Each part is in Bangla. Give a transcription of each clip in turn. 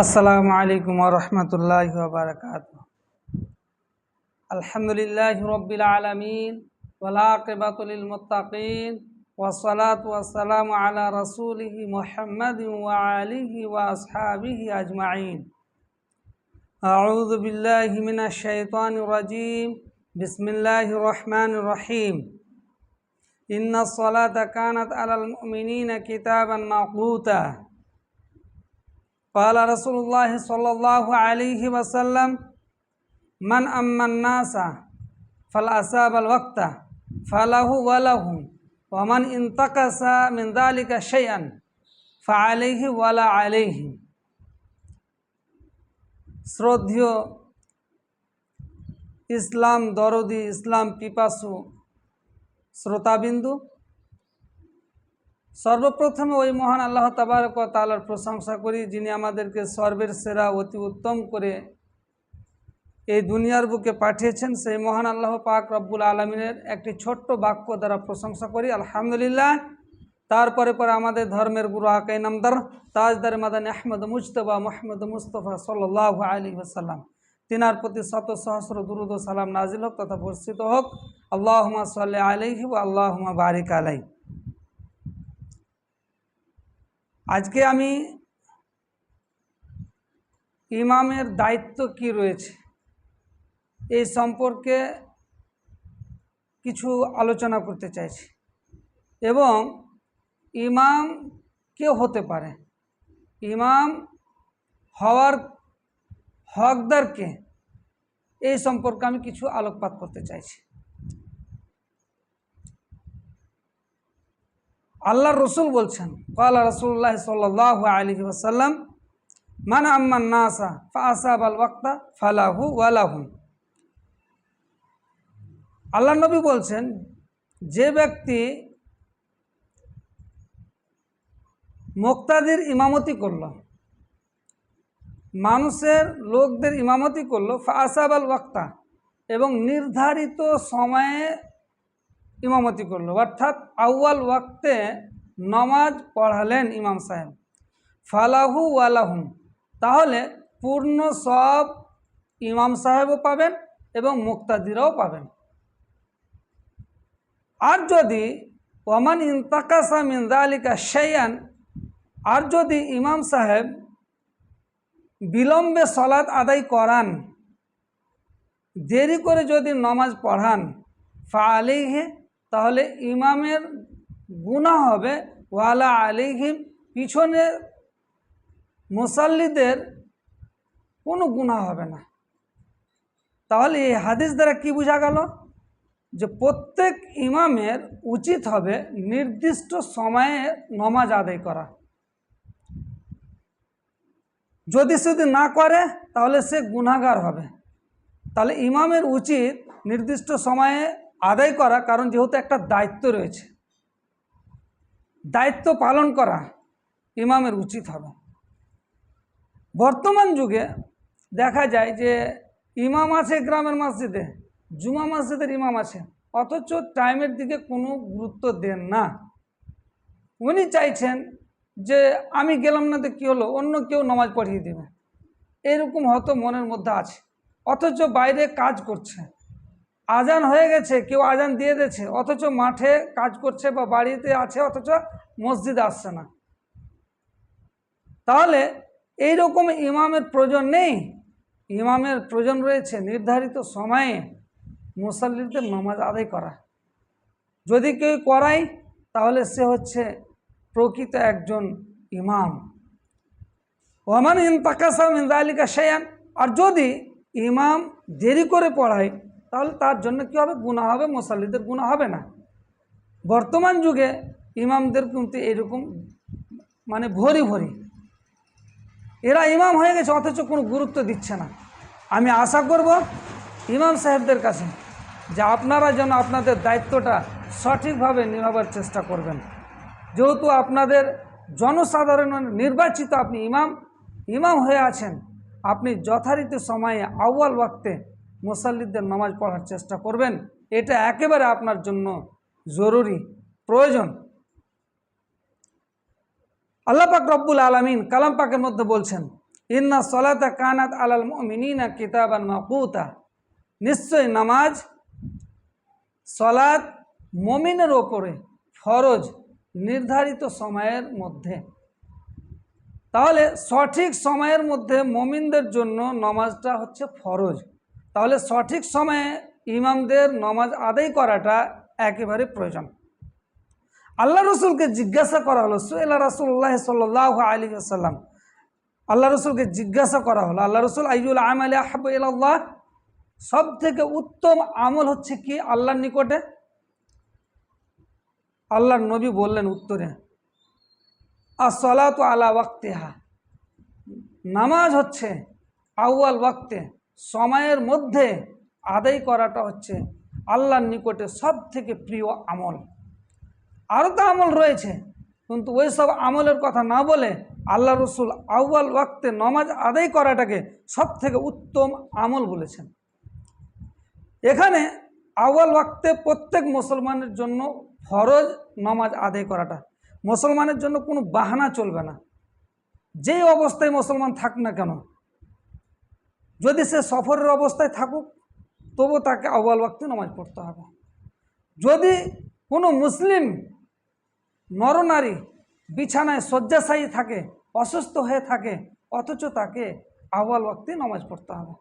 আসসালামু আলাইকুম ওয়া রাহমাতুল্লাহি ওয়া বারাকাতুহু। আলহামদুলিল্লাহি রাব্বিল আলামিন ওয়াল আকিবাতু লিল মুত্তাকিন ওয়াস সালাতু ওয়াস সালামু আলা রাসূলিহি মুহাম্মাদিন ওয়া আলিহি ওয়া আসহাবিহি আজমাইন। আউযু বিল্লাহি মিনাশ শাইতানির রাজীম। বিসমিল্লাহির রহমানির রহিম। ইন্নাস সালাতা কানাত আলাল মুমিনিনা কিতাবান মাওকুতা। قال رسول الله صلى الله عليه وسلم من أما الناس فالأصاب الوقت فله ولهم ومن انتقص من ذلك شيئا فعليه ولا عليهم। শ্রদ্ধেয় ইসলাম দরদি ইসলাম পিপাসু শ্রোতাবিন্দু, সর্বপ্রথমে ওই মহান আল্লাহ তাবারক ওয়া তাআলার প্রশংসা করি, যিনি আমাদেরকে সর্বের সেরা অতি উত্তম করে এই দুনিয়ার বুকে পাঠিয়েছেন। সেই মহান আল্লাহ পাক রব্বুল আলমিনের একটি ছোট্ট বাক্য দ্বারা প্রশংসা করি, আলহামদুলিল্লাহ। তারপরে আমাদের ধর্মের গুরু আকাই নামদার তাজদার মাদানী আহমদ মুজতবা মুহাম্মদ মুস্তফা সাল্লাল্লাহু আলাইহি ওয়াসাল্লাম, তিনার প্রতি শত সহস্র দুরূদ ও সালাম নাজিল হোক তথা বর্ষিত হোক। আল্লাহুম্মা সাল্লি আলাইহি ওয়া আল্লাহুম্মা বারিক আলাইহি। আজকে আমি ইমামের দায়িত্ব কি রয়েছে এই সম্পর্কে কিছু আলোচনা করতে চাইছি, এবং ইমাম কে হতে পারে, ইমাম হওয়ার হকদার কে, এই সম্পর্কে আমি কিছু আলোকপাত করতে চাইছি। আল্লাহর রসুল বলছেন, ক্বালা রাসূলুল্লাহ সাল্লাল্লাহু আলাইহি ওয়াসাল্লাম মান আম্মান নাসা ফাআসাবাল ওয়াক্তা ফালাহু ওয়া লাহুম। আল্লাহ নবী বলছেন, যে ব্যক্তি মুক্তাদির ইমামতি করল, মানুষের লোকদের ইমামতি করলো, ফাআসাবাল ওয়াক্তা, এবং নির্ধারিত সময়ে ইমামতি করলো, অর্থাৎ আউয়াল ওয়াক্তে নামাজ পড়ালেন ইমাম সাহেব, ফালাহু ওয়ালাহুম, তাহলে পূর্ণ সব ইমাম সাহেবও পাবেন এবং মুক্তাদিরাও পাবেন। আর যদি ওয়ামান ইনতাকাসা মিন যালিকা শাইআন, আর যদি ইমাম সাহেব বিলম্বে সালাত আদায় করান, দেরি করে যদি নামাজ পড়ান, ফাআলাইহি, তাহলে ইমামের গুনাহ হবে, ওয়ালা আলাইহিম, পিছনে মুসাল্লিদের কোনো গুনাহ হবে না। তাহলে এই হাদিস দ্বারা কি বোঝা গেল, যে প্রত্যেক ইমামের উচিত হবে নির্দিষ্ট সময়ে নামাজ আদায় করা। যদি না করে তাহলে সে গুনাহগার হবে। তাহলে ইমামের উচিত নির্দিষ্ট সময়ে আদায় করা, কারণ যেহেতু একটা দায়িত্ব রয়েছে, দায়িত্ব পালন করা ইমামের উচিত হবে। বর্তমান যুগে দেখা যায় যে ইমাম আছে গ্রামের মসজিদে, জুমা মসজিদের ইমাম আছে, অথচ টাইমের দিকে কোনো গুরুত্ব দেন না। উনি চাইছেন যে আমি গেলাম না তো কী হলো, অন্য কেউ নামাজ পড়িয়ে দেবে, এরকম হয়তো মনের মধ্যে আছে, অথচ বাইরে কাজ করছে, আজান হয়ে গেছে, কেউ আজান দিয়ে দিয়েছে, অথচ মাঠে কাজ করছে বা বাড়িতে আছে, অথচ মসজিদে আসছে না। তাহলে এইরকম ইমামের প্রয়োজন নেই। ইমামের প্রয়োজন রয়েছে নির্ধারিত সময়ে মুসাল্লিদের নামাজ আদায় করা। যদি কেউ করায় তাহলে সে হচ্ছে প্রকৃত একজন ইমাম। ওয়ামান ইনতাকাসা মিন যালিকা শাইআন, আর যদি ইমাম দেরি করে পড়ায় তাহলে তার জন্য কী হবে, গুনাহ হবে, মুসাল্লিদের গুনাহ হবে না। বর্তমান যুগে ইমামদের কিন্তু এরকম ভরি ভরি, এরা ইমাম হয়ে গেছে অথচ কোনো গুরুত্ব দিচ্ছে না। আমি আশা করব ইমাম সাহেবদের কাছে যে আপনারা যেন আপনাদের দায়িত্বটা সঠিকভাবে নিভাবার চেষ্টা করবেন। যেহেতু আপনাদের জনসাধারণ নির্বাচিত আপনি ইমাম হয়ে আছেন, আপনি যথারীতি সময়ে আউয়াল ওয়াক্তে মুসাল্লিদের নামাজ পড়ার চেষ্টা করবেন। এটা একেবারে আপনার জন্য জরুরি, প্রয়োজন। আল্লাহ পাক রব্বুল আলামিন কালাম পাকের মধ্যে বলছেন, ইন্না সলাতা কানাত আলাল মুমিনিনা কিতাবান মাকুতা, নিশ্চয় নামাজ সলাত মুমিনের ওপরে ফরজ নির্ধারিত সময়ের মধ্যে। তাহলে সঠিক সময়ের মধ্যে মুমিনদের জন্য নামাজটা হচ্ছে ফরজ। তাহলে সঠিক সময়ে ইমামদের নামাজ আদায় করাটা একেবারে প্রয়োজন। আল্লাহ রসুলকে জিজ্ঞাসা করা হলো, সুয়েলা রাসূলুল্লাহ সাল্লাল্লাহু আলাইহি ওয়াসাল্লাম, আল্লাহ রসুলকে জিজ্ঞাসা করা হলো, আল্লাহ রসুল আইয়ুল আমালি আহাব্বু ইলাল্লাহ, সব থেকে উত্তম আমল হচ্ছে কি আল্লাহর নিকটে? আল্লাহর নবী বললেন উত্তরে, আসসালাতু আলা ওয়াক্তিহা, নামাজ হচ্ছে আউয়াল ওয়াক্তে, সময়ের মধ্যে আদায় করাটা হচ্ছে আল্লাহর নিকটে সব থেকে প্রিয় আমল। আরও তো আমল রয়েছে, কিন্তু ওই সব আমলের কথা না বলে আল্লাহ রসুল আউয়াল ওয়াক্তে নামাজ আদায় করাটাকে সব থেকে উত্তম আমল বলেছেন। এখানে আউয়াল ওয়াক্তে প্রত্যেক মুসলমানের জন্য ফরজ নামাজ আদায় করাটা। মুসলমানের জন্য কোনো বাহানা চলবে না, যেই অবস্থায় মুসলমান থাক না কেন, যদি সে সফরের অবস্থায় থাকুক তবু তাকে আউয়াল ওয়াক্তে নামাজ পড়তে হবে। যদি কোনো মুসলিম নরনারী বিছানায় শয্যাশায়ী থাকে, অসুস্থ হয়ে থাকে, অথচ তাকে আউয়াল ওয়াক্তে নামাজ পড়তে হবে।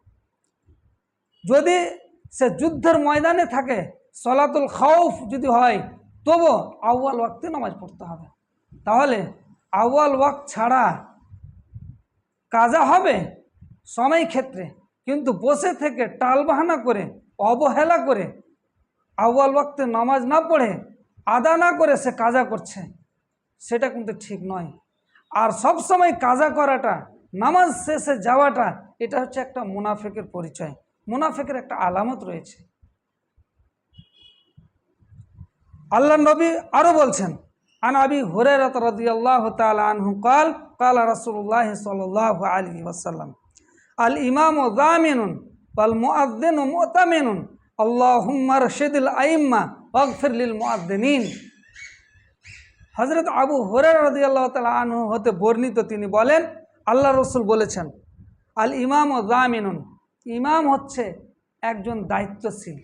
যদি সে যুদ্ধের ময়দানে থাকে, সলাতুল খাউফ যদি হয়, তবু আউয়াল ওয়াক্তে নামাজ পড়তে হবে। তাহলে আউয়াল ওয়াক্ত ছাড়া কাজা হবে সময় ক্ষেত্রে, কিন্তু বসে থেকে টালবাহানা করে অবহেলা করে আউয়াল ওয়াক্তে নামাজ না পড়ে আদা না করে সে কাজা করছে, সেটা কিন্তু ঠিক নয়। আর সব সময় কাজা করাটা, নামাজ শেষে যাওয়াটা, এটা হচ্ছে একটা মুনাফিকের পরিচয়, মুনাফিকের একটা আলামত রয়েছে। আল্লাহ নবী আরও বলছেন, আন আবি হুরায়রা রাদিয়াল্লাহু তাআলা আনহু قال قال رسول الله صلى الله عليه وسلم الامام ضامن والمؤذن مؤتمن اللهم ارشد الائمه واغفر للمؤذنين। হযরত আবু হুরায়রা রাদিয়াল্লাহু তাআলা আনহু হতে বর্ণিত, তিনি বলেন আল্লাহ রসুল বলেছেন, আল ইমাম ও জামিনুন, ইমাম হচ্ছে একজন দায়িত্বশীল,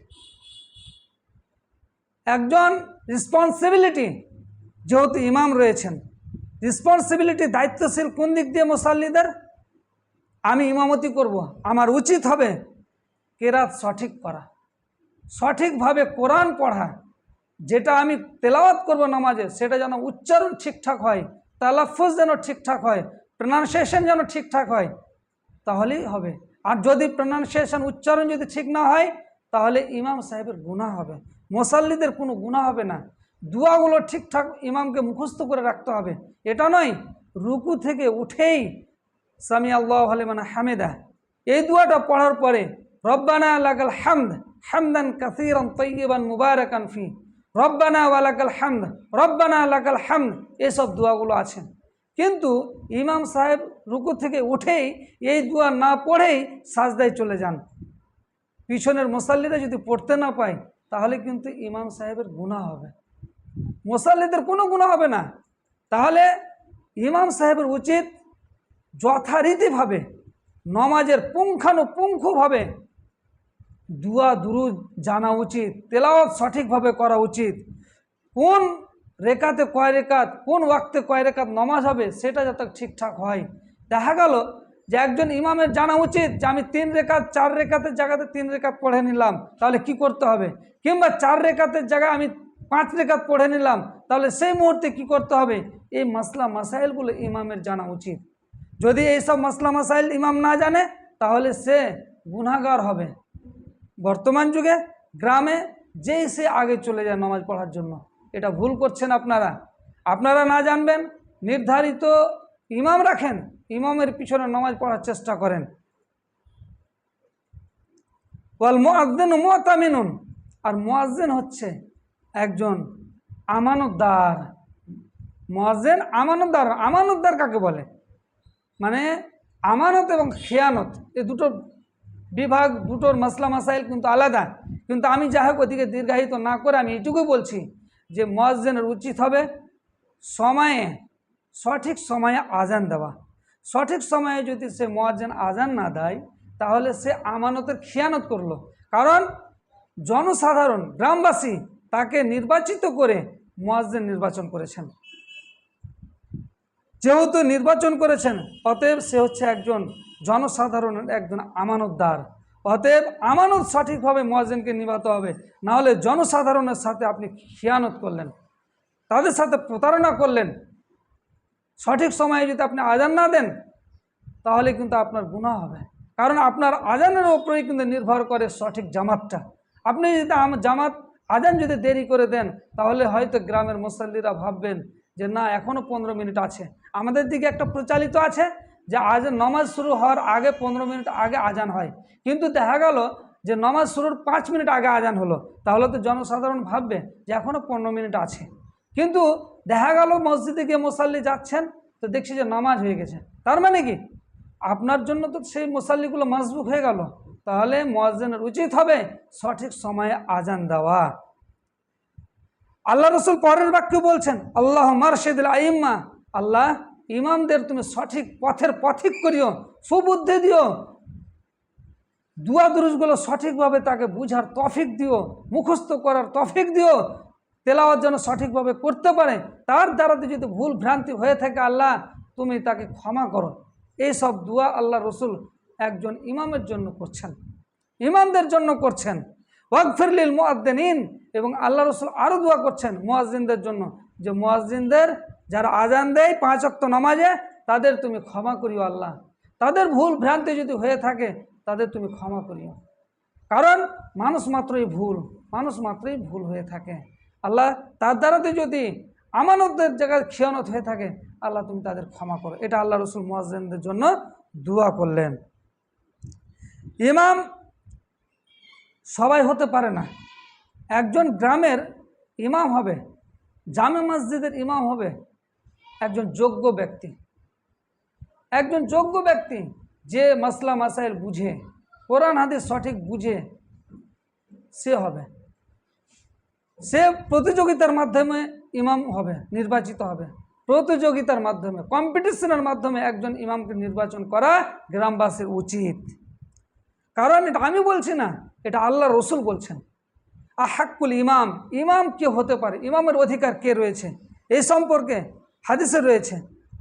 একজন রেসপন্সিবিলিটি। যেহেতু ইমাম রয়েছেন, রেসপন্সিবিলিটি, দায়িত্বশীল কোন দিক দিয়ে মুসাল্লিদের? আমি ইমামতি করব, আমার উচিত হবে কেরাত সঠিক করা, সঠিকভাবে কোরআন পড়া, যেটা আমি তেলাওয়াত করব নামাজে সেটা যেন উচ্চারণ ঠিকঠাক হয়, তালাফুজ যেন ঠিকঠাক হয়, প্রনাউন্সিয়েশন যেন ঠিকঠাক হয়, তাহলেই হবে। আর যদি প্রনাউন্সিয়েশন, উচ্চারণ যদি ঠিক না হয়, তাহলে ইমাম সাহেবের গুনাহ হবে, মুসাল্লিদের কোনো গুনাহ হবে না। দুয়াগুলো ঠিকঠাক ইমামকে মুখস্থ করে রাখতে হবে। এটা নয় রুকু থেকে উঠেই সামি আল্লাহু লিমান হামিদা, এই দুয়াটা পড়ার পরে রব্বানা লাকাল হামদ হামদান কাসীরান তাইয়িবান মুবারাকান ফি, রব্বানা ওয়া লাকাল হামদ, রব্বানা লাকাল হামদ, এসব দোয়াগুলো আছে। কিন্তু ইমাম সাহেব রুকু থেকে উঠেই এই দোয়া না পড়েই সাজদায় চলে যান, পিছনের মুসাল্লিরা যদি পড়তে না পায়, তাহলে কিন্তু ইমাম সাহেবের গুনাহ হবে, মুসাল্লিদের কোনো গুনাহ হবে না। তাহলে ইমাম সাহেবের উচিত যথারীতিভাবে নমাজের পুঙ্খানুপুঙ্খভাবে দুয়া দুরুদ জানা উচিত, তেলাওয়াত সঠিকভাবে করা উচিত, কোন রেকাতে কয় রেকাত, কোন ওয়াক্তে কয় রেকাত নমাজ হবে সেটা যাতে ঠিকঠাক হয়। দেখা গেল যে একজন ইমামের জানা উচিত যে আমি 3 রেকাত 4 রেকাতের জায়গাতে 3 রেকাত পড়ে নিলাম, তাহলে কি করতে হবে, কিংবা 4 রেকাতের জায়গায় আমি 5 রেকাত পড়ে নিলাম, তাহলে সেই মুহূর্তে কি করতে হবে, এই মাসলা মাসাইলগুলো ইমামের জানা উচিত। যদি এইসব মাসলা মাসাইল ইমাম না জানে, তাহলে সে গুনাহগার হবে। বর্তমান যুগে গ্রামে যেই সে আগে চলে যায় নামাজ পড়ার জন্য, এটা ভুল করছেন আপনারা। আপনারা না জানবেন, নির্ধারিত ইমাম রাখেন, ইমামের পিছনে নামাজ পড়ার চেষ্টা করেন। ওয়াল মুআজ্জিনু মুতামিনুন, আর মুয়াজ্জিন হচ্ছে একজন আমানতদার। মুয়াজ্জিন আমানতদার, আমানতদার কাকে বলে? মানে আমানত এবং খেয়ানত, এই দুটো বিভাগ, দুটোর মাসলা মাসাইল কিন্তু আলাদা। কিন্তু আমি যাই হোক ওদিকে দীর্ঘায়িত না করে আমি এইটুকুই বলছি যে মুয়াজ্জিনের উচিত হবে সময়ে, সঠিক সময়ে আজান দেওয়া, সঠিক সময়ে যদি সে মুয়াজ্জিন আজান না দেয় তাহলে সে আমানতের খিয়ানত করলো। কারণ জনসাধারণ গ্রামবাসী তাকে নির্বাচিত করে মুয়াজ্জিন নির্বাচন করেছেন। যেহেতু নির্বাচন করেছেন, অতএব সে হচ্ছে একজন জনসাধারণের একজন আমানতদার। অতএব আমানত সঠিকভাবে মুয়াজ্জিনকে নিভাতে হবে, না হলে জনসাধারণের সাথে আপনি খিয়ানত করলেন, তাদের সাথে প্রতারণা করলেন। সঠিক সময়ে যদি আপনি আজান না দেন তাহলে কিন্তু আপনার গুনাহ হবে। কারণ আপনার আজানের উপরেই কিন্তু নির্ভর করে সঠিক জামাতটা। আপনি যদি আজান যদি দেরি করে দেন তাহলে হয়তো গ্রামের মুসল্লিরা ভাববেন যে না, এখনও 15 মিনিট আছে। আমাদের দিকে একটা প্রচলিত আছে যে আজান নামাজ শুরু হওয়ার আগে 15 মিনিট আগে আজান হয়, কিন্তু দেখা গেল যে নামাজ শুরুর 5 মিনিট আগে আজান হলো। তাহলে তো জনসাধারণ ভাববে যে এখনও 15 মিনিট আছে। কিন্তু দেখা গেল মসজিদে গিয়ে মুসাল্লি যাচ্ছেন, তো দেখছি যে নামাজ হয়ে গেছে। তার মানে কি আপনার জন্য তো সেই মুসাল্লিগুলো মাসবুক হয়ে গেল। তাহলে মুয়াজ্জিনের উচিত হবে সঠিক সময়ে আজান দেওয়া। আল্লাহ রসুল পরের বাক্য বলছেন, আল্লাহ মারশেদুল আইম্মা, আল্লাহ ইমামদের তুমি সঠিক পথের পথিক করিও, সুবুদ্ধি দিও, দুয়া দুরুজগুলো সঠিকভাবে তাকে বুঝার তৌফিক দিও, মুখস্থ করার তৌফিক দিও, তেলাওয়াত যেন সঠিকভাবে করতে পারে। তার দ্বারাতে যদি ভুল ভ্রান্তি হয়ে থাকে আল্লাহ তুমি তাকে ক্ষমা করো। এই সব দোয়া আল্লাহ রসুল একজন ইমামের জন্য করছেন, ইমামদের জন্য করছেন। ওয়াগফির লিল মুআদ্দিনিন, এবং আল্লাহ রসুল আরও দোয়া করছেন মুয়াজ্জিনদের জন্য, যে মুয়াজ্জিনদের যারা আজান দেয় 5 ওয়াক্ত নামাজে তাদের তুমি ক্ষমা করিও আল্লাহ। তাদের ভুল ভ্রান্তি যদি হয়ে থাকে তাদের তুমি ক্ষমা করিও। কারণ মানুষ মাত্রই ভুল হয়ে থাকে। আল্লাহ তার দ্বারাতে যদি আমানতের জায়গায় খিয়ানত হয়ে থাকে আল্লাহ তুমি তাদের ক্ষমা করো। এটা আল্লাহ রসুল মুয়াজ্জিনদের জন্য দোয়া করলেন। ইমাম সবাই হতে পারে না। একজন গ্রামের ইমাম হবে, জামে মসজিদের ইমাম হবে একজন যোগ্য ব্যক্তি, যে মাসলা মাসাইল বুঝে, কোরআন হাদিস সঠিক বুঝে সে হবে। সে প্রতিযোগিতার মাধ্যমে ইমাম হবে, নির্বাচিত হবে। প্রতিযোগিতার মাধ্যমে, কম্পিটিশনের মাধ্যমে একজন ইমামকে নির্বাচন করা গ্রামবাসীর উচিত। কারণ এটা আমি বলছি না, এটা আল্লাহ রসুল বলছেন। আহাক্কুল ইমাম, ইমাম কে হতে পারে, ইমামের অধিকার কে রয়েছে, এই সম্পর্কে হাদিসে রয়েছে।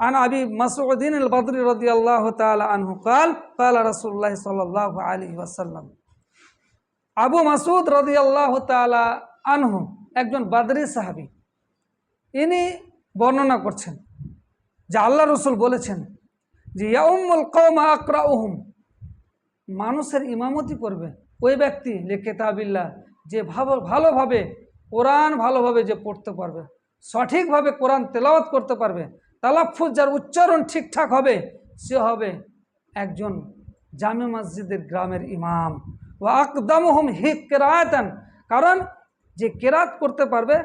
আন আবি মাসউদিন আল বদরি রাদিয়াল্লাহু তাআলা আনহু قال قال رسول الله صلى الله عليه وسلم, আবু মাসউদ রাদিয়াল্লাহু তাআলা আনহু একজন বদরি সাহাবী, ইনি বর্ণনা করছেন যে আল্লাহ রসুল বলেছেন যে ইয়াউমুল কওমা আকরাউহুম, মানুষের ইমামতি করবে ওই ব্যক্তি লিকিতাবিল্লাহ, যে ভালোভাবে কোরআন ভালোভাবে যে পড়তে পারবে, সঠিকভাবে কোরআন তেলাওয়াত করতে পারবে, তালাফফুজ যার উচ্চারণ ঠিকঠাক হবে, সে হবে একজন জামে মসজিদের গ্রামের ইমাম। ওয়া আকদামুহুম কিরাআতান, কারণ যে কেরাত করতে পারবে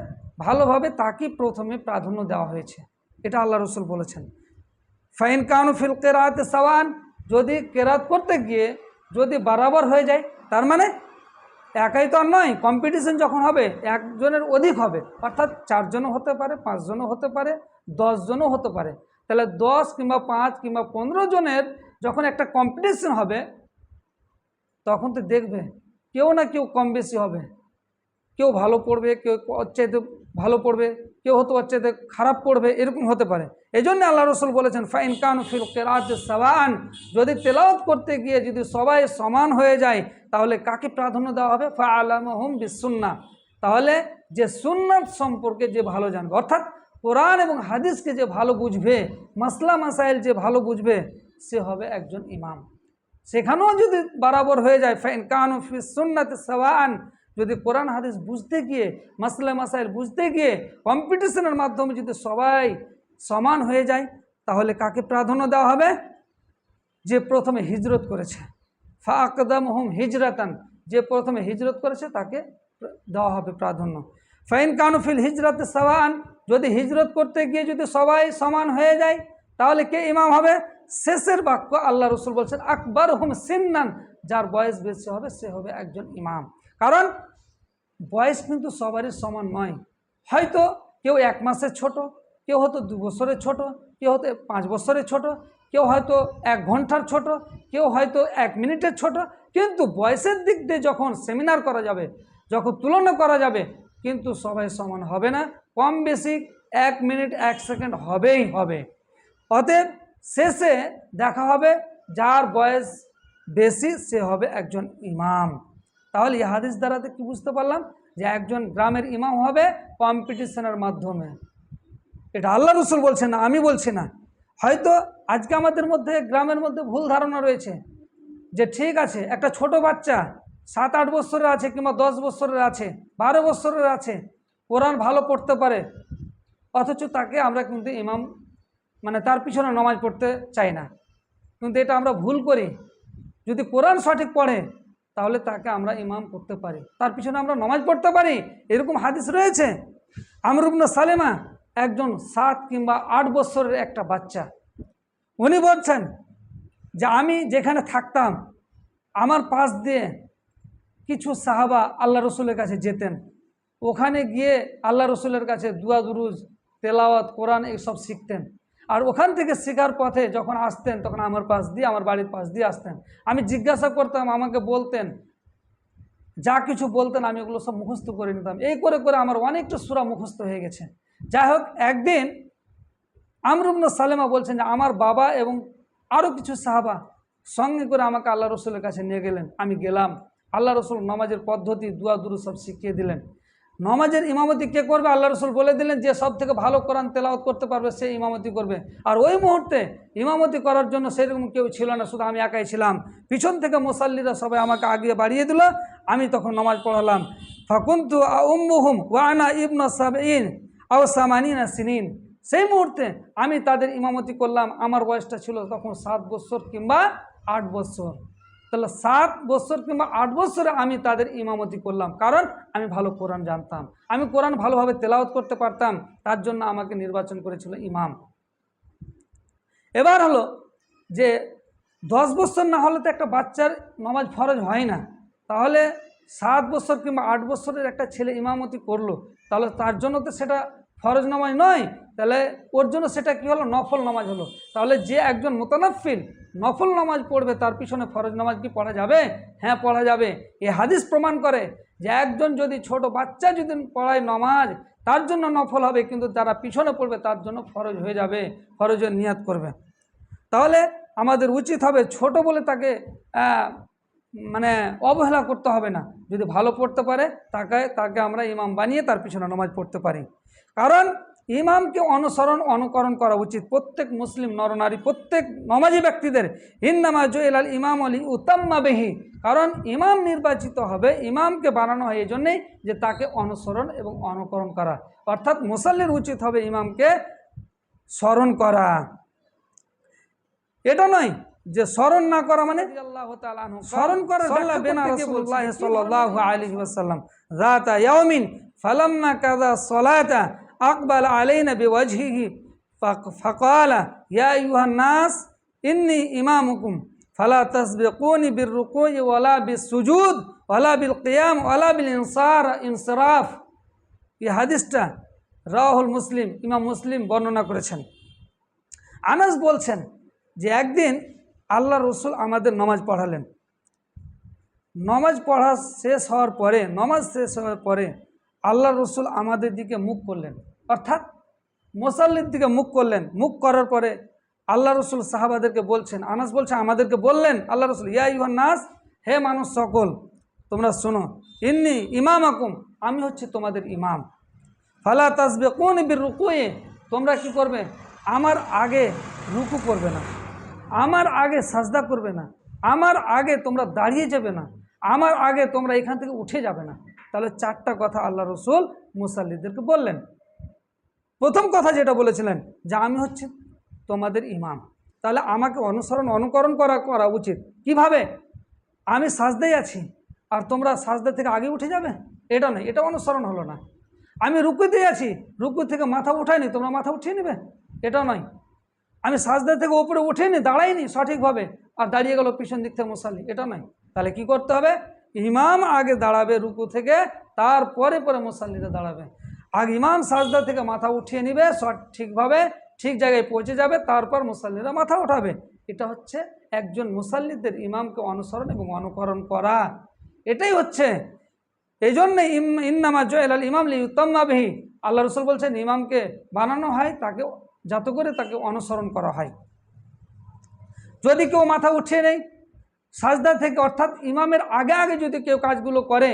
ভালোভাবে তাকে প্রথমে প্রাধান্য দেওয়া হয়েছে, এটা আল্লাহ রসুল বলেছেন। ফাইন কানু ফিল কিরাআতি সাওয়ান, যদি কেরাত করতে গিয়ে যদি বরাবর হয়ে যায়, তার মানে একাই তো আর নয়, কম্পিটিশন যখন হবে একজনের অধিক হবে, অর্থাৎ 4 জনও হতে পারে, 5 জনও হতে পারে, 10 জনও হতে পারে। তাহলে 10 কিংবা 5 কিংবা 15 জনের যখন একটা কম্পিটিশন হবে তখন তো দেখবে কেউ না কেউ কম বেশি হবে, কেউ ভালো পড়বে, কেউ ওর চাইতে ভালো পড়বে, কেউ হয়তো ওর চাইতে খারাপ পড়বে, এরকম হতে পারে। এই জন্য আল্লাহ রসুল বলেছেন ফাইন কানু ফিল কিরাআতি সাওয়ান, যদি তেলাওয়াত করতে গিয়ে যদি সবাই সমান হয়ে যায় তাহলে কাকে প্রাধান্য দেওয়া হবে? ফাআলামুহুম বিসুন্নাহ, তাহলে যে সুন্নাত সম্পর্কে যে ভালো জানবে, অর্থাৎ কোরআন এবং হাদিসকে যে ভালো বুঝবে, মাসলা মাসাইল যে ভালো বুঝবে, সে হবে একজন ইমাম। সেখানেও যদি বরাবর হয়ে যায়, ফাইন কানু ফিস সুন্নাতি সাওয়ান, যদি কোরআন হাদিস বুঝতে গিয়ে, মাসলা মাসাইল বুঝতে গিয়ে কম্পিটিশনের মাধ্যমে যদি সবাই সমান হয়ে যায় তাহলে কাকে প্রাধান্য দেওয়া হবে? যে প্রথমে হিজরত করেছে, ফাআকদামহুম হিজরাতান, যে প্রথমে হিজরত করেছে তাকে দেওয়া হবে প্রাধান্য। ফাইন কানু ফিল হিজরাতি সাওয়ান, যদি হিজরত করতে গিয়ে যদি সবাই সমান হয়ে যায় তাহলে কে ইমাম হবে? শেষের বাক্য আল্লাহ রসুল বলছেন আকবারহুম সিন্নান, যার বয়স বেশি হবে সে হবে একজন ইমাম। কারণ বয়স কিন্তু সবারই সমান নয়, হয়তো কেউ 1 মাসের ছোট, কেউ হয়তো 2 বছরের ছোট, কেউ হয়তো 5 বছরের ছোট, কেউ হয়তো 1 ঘন্টার ছোট, কেউ হয়তো 1 মিনিটের ছোট, কিন্তু বয়সের দিক দিয়ে যখন সেমিনার করা যাবে, যখন তুলনা করা যাবে, কিন্তু সবাই সমান হবে না, কম বেশি 1 মিনিট 1 সেকেন্ড হবেই হবে। অতএব শেষে দেখা হবে যার বয়স বেশি সে হবে একজন ইমাম। তাহলে এই হাদিস দ্বারাতে কি বুঝতে পারলাম? যে একজন গ্রামের ইমাম হবে কম্পিটিশনের মাধ্যমে। এটা আল্লাহ রসুল বলছেন না, আমি বলছি না। হয়তো আজকে আমাদের মধ্যে গ্রামের মধ্যে ভুল ধারণা রয়েছে যে ঠিক আছে একটা ছোট বাচ্চা 7-8 বছরের আছে কিংবা 10 বছরের আছে, 12 বছরের আছে, কোরআন ভালো পড়তে পারে, অথচ তাকে আমরা কিন্তু ইমাম মানে তার পিছনে নামাজ পড়তে চাই না। কিন্তু এটা আমরা ভুল করি। যদি কোরআন সঠিক পড়ে তাহলে তাকে আমরা ইমাম করতে পারি, তার পিছনে আমরা নামাজ পড়তে পারি। এরকম হাদিস রয়েছে। আমর ইবনে সালেমা একজন 7 কিংবা 8 বছরের একটা বাচ্চা, উনি বলছেন যে আমি যেখানে থাকতাম আমার পাশ দিয়ে কিছু সাহাবা আল্লাহ রসুলের কাছে যেতেন, ওখানে গিয়ে আল্লাহ রসুলের কাছে দুয়া দুরুজ, তেলাওয়াত, কোরআন এইসব শিখতেন। আর ওখান থেকে শেখার পথে যখন আসতেন তখন আমার পাশ দিয়ে, আমার বাড়ির পাশ দিয়ে আসতেন। আমি জিজ্ঞাসা করতাম, আমাকে বলতেন, যা কিছু বলতেন আমি ওগুলো সব মুখস্থ করে নিতাম। এই করে করে আমার অনেকটা সূরা মুখস্থ হয়ে গেছে। যাই হোক, একদিন আমর ইবনে সালেমা বলছেন যে আমার বাবা এবং আরও কিছু সাহাবা সঙ্গে করে আমাকে আল্লাহ রসুলের কাছে নিয়ে গেলেন। আমি গেলাম, আল্লাহ রসুল নামাজের পদ্ধতি, দুয়া দুরু সব শিখিয়ে দিলেন। নামাজের ইমামতি কে করবে আল্লাহ রসুল বলে দিলেন, যে সব থেকে ভালো কোরআন তেলাওয়াত করতে পারবে সে ইমামতি করবে। আর ওই মুহূর্তে ইমামতি করার জন্য সেরকম কেউ ছিল না, শুধু আমি একাই ছিলাম। পিছন থেকে মুসাল্লিরা সবাই আমাকে আগিয়ে বাড়িয়ে দিল, আমি তখন নামাজ পড়ালাম। ফাকুনতু উম্মুহুম ওয়া আনা ইবনু সাবঈন আও সামানিনা সিনিন। সেই মুহূর্তে আমি তাদের ইমামতি করলাম। আমার বয়সটা ছিল তখন 7 বছর কিংবা 8 বছর। তাহলে 7 বছর কিংবা 8 বছরে আমি তাদের ইমামতি করলাম, কারণ আমি ভালো কোরআন জানতাম, আমি কোরআন ভালোভাবে তেলাওয়াত করতে পারতাম, তার জন্য আমাকে নির্বাচন করেছিল ইমাম। এবার হলো যে 10 বছর না হলে তো একটা বাচ্চার নামাজ ফরজ হয় না। তাহলে 7 বছর কিংবা 8 বছরের একটা ছেলে ইমামতি করলো, তাহলে তার জন্য তো সেটা ফরজ নামাজ নয়, তাহলে ওর জন্য সেটা কি হলো? নফল নামাজ হলো। তাহলে যে একজন মুতানাফিল নফল নামাজ পড়বে তার পিছনে ফরজ নামাজ কি পড়া যাবে? হ্যাঁ, পড়া যাবে। এই হাদিস প্রমাণ করে যে একজন যদি ছোট বাচ্চা যদি পড়ায় নামাজ, তার জন্য নফল হবে, কিন্তু যারা পিছনে পড়বে তার জন্য ফরজ হয়ে যাবে, ফরজের নিয়াত করবে। তাহলে আমাদের উচিত হবে ছোট বলে তাকে মানে অবহেলা করতে হবে না। যদি ভালো পড়তে পারে তাকে আমরা ইমাম বানিয়ে তার পিছনে নামাজ পড়তে পারি। কারণ ইমামকে অনুকরণ করা উচিত প্রত্যেক মুসলিম নরনারী, প্রত্যেক নমাজি ব্যক্তিদের। ইন্নামা জুইলাল ইমাম লিইউতাম্মা বিহি। কারণ ইমাম নির্বাচিত হবে, ইমামকে বানানো হয় এই জন্যেই যে তাকে অনুসরণ এবং অনুকরণ করা। অর্থাৎ মুসাল্লির উচিত হবে ইমামকে স্মরণ করা। এটা নয় যে স্মরণ না করা মানে স্মরণ করা। রাসূলুল্লাহ সাল্লাল্লাহু আলাইহি ওয়াসাল্লাম যাতা ইয়াউমিন ফালাম্মা কাযা সালাতা আকবাল আলাইনা বিওয়াজহিহি ফাকালা ইয়া আইয়ুহান নাস ইন্নী ইমামুকুম ফালা তাসবিকুনি বিররুকুই ওয়ালা বিসসুজুদ ওয়ালা বিলকিয়াম ওয়ালা বিলইনসিরাফ। এই হাদিসটা রাওয়াহুল মুসলিম, ইমাম মুসলিম বর্ণনা করেছেন। আনাস বলছেন যে একদিন আল্লাহ রসুল আমাদের নামাজ পড়ালেন। নামাজ শেষ হওয়ার পরে আল্লাহ রসুল আমাদের দিকে মুখ করলেন, অর্থাৎ মুসাল্লির দিকে মুখ করলেন। মুখ করার পরে আল্লাহ রসুল সাহাবাদেরকে বলছেন, আনাস বলছে আমাদেরকে বললেন আল্লাহ রসুল, ইয়া আইয়ুহান নাস, হে মানুষ সকল তোমরা শোনো, ইন্নী ইমামাকুম, আমি হচ্ছে তোমাদের ইমাম। ফালা তাসবিকুনি বিররুকুই, তোমরা কি করবে? আমার আগে রুকু করবে না, আমার আগে সাজদা করবে না, আমার আগে তোমরা দাঁড়িয়ে যাবে না, আমার আগে তোমরা এখান থেকে উঠে যাবে না। তাহলে 4টা কথা আল্লাহ রসুল মুসাল্লিদেরকে বললেন। প্রথম কথা যেটা বলেছিলেন যে আমি হচ্ছে তোমাদের ইমাম, তাহলে আমাকে অনুকরণ করা উচিত। কিভাবে? আমি সাজদায় আছি আর তোমরা সাজদা থেকে আগে উঠে যাবে, এটা নয়, এটা অনুসরণ হলো না। আমি রুকুতে আছি, রুকু থেকে মাথা উঠাইনি, তোমরা মাথা উঠিয়ে নেবে, এটা নয়। আমি সাজদা থেকে উপরে উঠিনি, দাঁড়াইনি সঠিকভাবে, আর দাঁড়িয়ে গেল পিছন দিক থেকে মুসাল্লি, এটা নয়। তাহলে কি করতে হবে? ইমাম আগে দাঁড়াবে রুকু থেকে, তারপরে মুসাল্লিরা দাঁড়াবে। আগে ইমাম সাজদা থেকে মাথা উঠিয়ে নিবে সঠিকভাবে, ঠিক জায়গায় পৌঁছে যাবে, তারপর মুসাল্লিরা মাথা উঠাবে। এটা হচ্ছে একজন মুসাল্লিদের ইমামকে অনুসরণ এবং অনুকরণ করা। এটাই হচ্ছে, এই জন্যে ইন্নামা জুইলাল ইমাম লিইউতাম্মা বিহি, আল্লাহ রসুল বলছেন ইমামকে বানানো হয় তাকে, যাতে করে তাকে অনুসরণ করা হয়। যদি কেউ মাথা উঠিয়ে নেই সাজদা থেকে, অর্থাৎ ইমামের আগে আগে যদি কেউ কাজগুলো করে,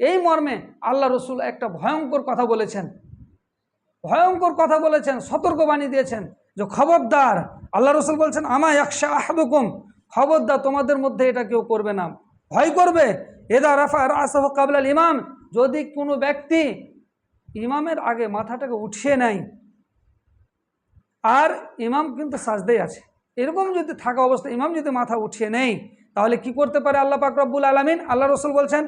এই মর্মে আল্লাহ রসুল একটা ভয়ঙ্কর কথা বলেছেন, ভয়ঙ্কর কথা বলেছেন, সতর্কবাণী দিয়েছেন যে খবরদার, আল্লাহ রসুল বলছেন আমা ইয়াখশা আহাদুকুম, খবরদার তোমাদের মধ্যে এটা কেউ করবে না, ভয় করবে। এদা রাফা রাসাহু কাবলাল ইমাম, যদি কোনো ব্যক্তি ইমামের আগে মাথাটাকে উঠিয়ে নেয় আর ইমাম কিন্তু সাজদায় আছে, এরকম যদি থাকা অবস্থা ইমাম যদি মাথা উঠিয়ে নেয়, তাহলে কি করতে পারে আল্লাহ পাক রব্বুল আলামিন? আল্লাহ রসুল বলছেন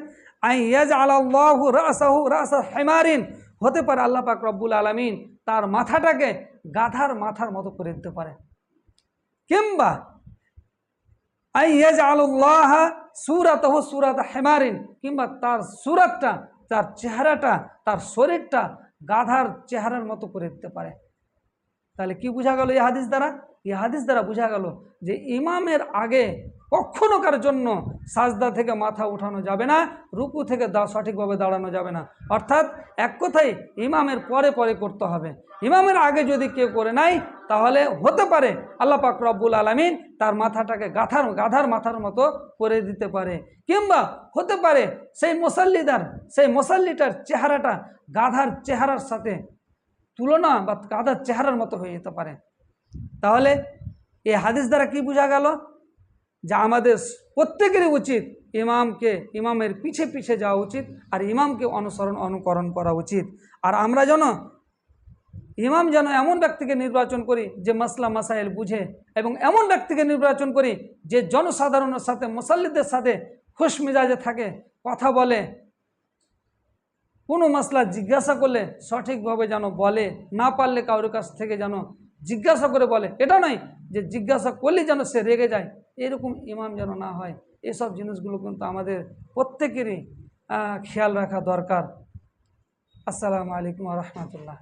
আই ইয়াজআলাল্লাহু রাসাহু রাসা হিমারিন, হতে পারে আল্লাহ পাক রব্বুল আলামিন তার মাথাটাকে গাধার মাথার মতো করে দিতে পারে, কিংবা আই ইয়াজআলুল্লাহ সূরাতাহু সূরাতা হিমারিন, কিংবা তার সূরাতটা, তার চেহারাটা, তার শরীরটা গাধার চেহারার মতো করে দিতে পারে। তাহলে কি বোঝা গেল এই হাদিস দ্বারা? এই হাদিস দ্বারা বোঝা গেল যে ইমামের আগে কখনো কার জন্য সাজদা থেকে মাথা উঠানো যাবে না, রুকু থেকে সঠিকভাবে দাঁড়ানো যাবে না। অর্থাৎ এক কথাই ইমামের পরে পরে করতে হবে। ইমামের আগে যদি কেউ করে নাই, তাহলে হতে পারে আল্লাহ পাক রব্বুল আলামিন তার মাথাটাকে গাধার মাথার মতো করে দিতে পারে, কিংবা হতে পারে সেই মুসাল্লিটার চেহারাটা গাধার চেহারার সাথে তুলনা বা গাধার চেহারার মতো হয়ে যেতে পারে। তাহলে এই হাদিস দ্বারা কি বোঝা গেল? যে আমাদের প্রত্যেকেরই উচিত ইমামের পিছে পিছে যাওয়া উচিত, আর ইমামকে অনুকরণ করা উচিত। আর আমরা ইমাম যেন এমন ব্যক্তিকে নির্বাচন করি যে মাসলা মাসাইল বুঝে, এবং এমন ব্যক্তিকে নির্বাচন করি যে জনসাধারণের সাথে, মুসাল্লিদের সাথে খুশ মেজাজে থাকে, কথা বলে, কোনো মাসলা জিজ্ঞাসা করলে সঠিকভাবে যেন বলে, না পারলে কারোর কাছ থেকে যেন জিজ্ঞাসা করে বলে। এটা নয় যে জিজ্ঞাসা করলে যেন সে রেগে যায়, এরকম ইমাম যেন না হয়। এসব জিনিসগুলো কিন্তু আমাদের প্রত্যেকেরই খেয়াল রাখা দরকার। আসসালামু আলাইকুম ওয়া রাহমাতুল্লাহ।